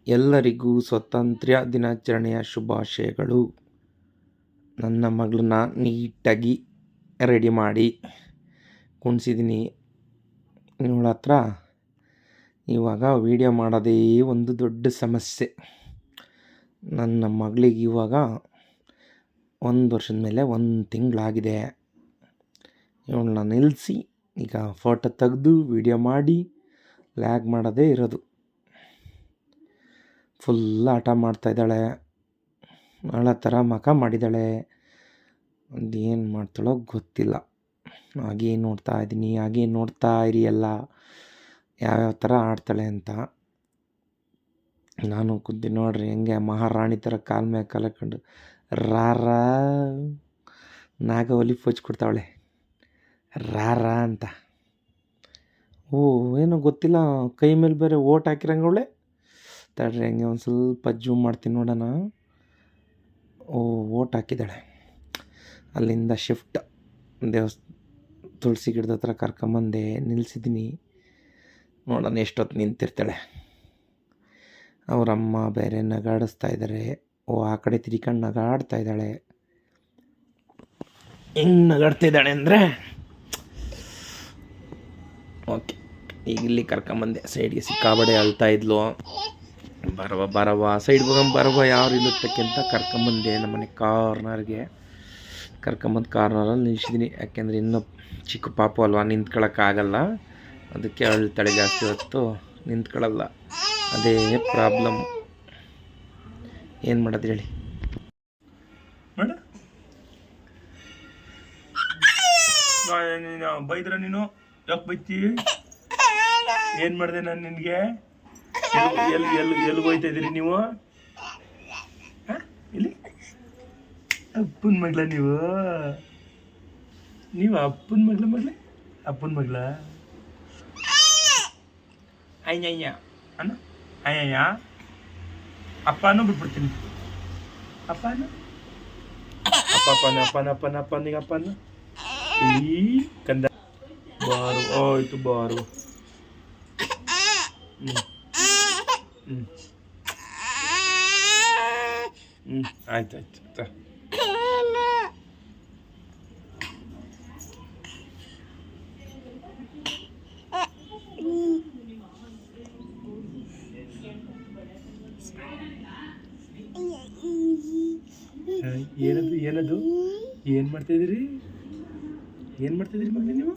ಎಲ್ಲರಿಗೂ ಸ್ವಾತಂತ್ರ್ಯ ದಿನಾಚರಣೆಯ ಶುಭಾಶಯಗಳು. ನನ್ನ ಮಗಳನ್ನ ನೀಟಾಗಿ ರೆಡಿ ಮಾಡಿ ಕುಣಿಸಿದ್ದೀನಿ. ಇವಳ ಹತ್ರ ಇವಾಗ ವೀಡಿಯೋ ಮಾಡೋದೇ ಒಂದು ದೊಡ್ಡ ಸಮಸ್ಯೆ. ನನ್ನ ಮಗಳಿಗೆ ಇವಾಗ 1 ವರ್ಷದ ಮೇಲೆ 1 ತಿಂಗಳಾಗಿದೆ. ಇವಳನ್ನ ನಿಲ್ಲಿಸಿ ಈಗ ಫೋಟೋ ತೆಗೆದು ವೀಡಿಯೋ ಮಾಡಿ ಲ್ಯಾಗ್ ಮಾಡೋದೇ ಇರೋದು. ಫುಲ್ ಆಟ ಮಾಡ್ತಾಯಿದ್ದಾಳೆ, ನಾಳೆ ಥರ ಮಖ ಮಾಡಿದ್ದಾಳೆ. ಒಂದು ಏನು ಮಾಡ್ತಾಳೋ ಗೊತ್ತಿಲ್ಲ. ಹಾಗೇ ನೋಡ್ತಾ ಇದ್ದೀನಿ, ಹಾಗೇ ನೋಡ್ತಾ ಇರಿ ಎಲ್ಲ ಯಾವ್ಯಾವ ಥರ ಆಡ್ತಾಳೆ ಅಂತ. ನಾನು ಕೂತೀನಿ ನೋಡ್ರಿ ಹೆಂಗೆ ಮಹಾರಾಣಿ ಥರ ಕಾಲ ಮೇಲೆ ಕಲ್ಕೊಂಡು ರಾರ ನಾಗವಲ್ಲಿ ಕೊಡ್ತಾವಳೆ ರಾರ ಅಂತ. ಓ ಏನೋ ಗೊತ್ತಿಲ್ಲ, ಕೈ ಮೇಲೆ ಬೇರೆ ಓಟ್ ಹಾಕಿರಂಗವಳೆ. ತಡ್ರಿ ಹಂಗೆ ಒಂದು ಸ್ವಲ್ಪ ಜೂಮ್ ಮಾಡ್ತೀನಿ ನೋಡೋಣ. ಓ ಓಟ್ ಹಾಕಿದ್ದಾಳೆ. ಅಲ್ಲಿಂದ ಶಿಫ್ಟ್ ತುಳಸಿ ಗಿಡದ ಹತ್ರ ಕರ್ಕೊಂಬಂದೆ ನಿಲ್ಲಿಸಿದ್ದೀನಿ. ನೋಡೋಣ ಎಷ್ಟೊತ್ತು ನಿಂತಿರ್ತಾಳೆ. ಅವರಮ್ಮ ಬೇರೆ ನಗಾಡಿಸ್ತಾ ಇದ್ದಾರೆ. ಓ ಆ ಕಡೆ ತಿರ್ಕೊಂಡು ನಗಾಡ್ತಾ ಇದ್ದಾಳೆ. ಹೆಂಗೆ ನಗಾಡ್ತಾ ಇದ್ದಾಳೆ ಅಂದರೆ ಓಕೆ. ಈಗ ಇಲ್ಲಿ ಕರ್ಕೊಂಬಂದೆ ಸೈಡ್ಗೆ. ಸಿಕ್ಕಾಬಡೆ ಅಳ್ತಾ ಇದ್ಲು. ಬರವ ಸೈಡ್ ಬರವ ಯಾರು ಇಲ್ಲತ್ತಕ್ಕೆ ಅಂತ ಕರ್ಕೊಂಬಂದೆ ನಮ್ಮನೆ ಕಾರ್ನರ್ಗೆ. ಕರ್ಕೊಂಬಂದು ಕಾರ್ನರಲ್ಲಿ ನಿಲ್ಸಿದ್ದೀನಿ. ಯಾಕೆಂದರೆ ಇನ್ನೂ ಚಿಕ್ಕ ಪಾಪು ಅಲ್ವಾ, ನಿಂತ್ಕೊಳ್ಳೋಕ್ಕಾಗಲ್ಲ. ಅದಕ್ಕೆ ಅಳ್ತಾಳೆ ಜಾಸ್ತಿ ಹೊತ್ತು ನಿಂತ್ಕೊಳ್ಳಲ್ಲ. ಅದೇ ಪ್ರಾಬ್ಲಮ್. ಏನು ಮಾಡೋದು ಹೇಳಿ. ನೀನು ಬೈದ್ರ, ನೀನು ಯಾಕೆ ಬೈತಿ? ಏನು ಮಾಡಿದೆ ನಾನು ನಿನಗೆ? ಎಲ್ಲಿ ಹೋಯ್ತಾ ಇದ್ದೀರಿ ನೀವು? ಇಲ್ಲಿ ಅಪ್ಪನ ಮಗಳ ನೀವು ಅಪ್ಪನ ಅಪ್ಪನ ಮಗಳ ಅಯ್ಯಯ್ಯ ಅಣ್ಣ, ಅಯ್ಯಯ್ಯ ಅಪ್ಪನೂ ಬಿಟ್ಬಿಡ್ತೀನಿ. ಅಪ್ಪನ ಈ ಕಂದ ಬಾರು ಆಯ್ತು ಬಾರು. ಆಯ್ತು ಏನದು ಏನು ಮಾಡ್ತಾಯಿದ್ದೀರಿ ಮಗನೇ ನೀವು?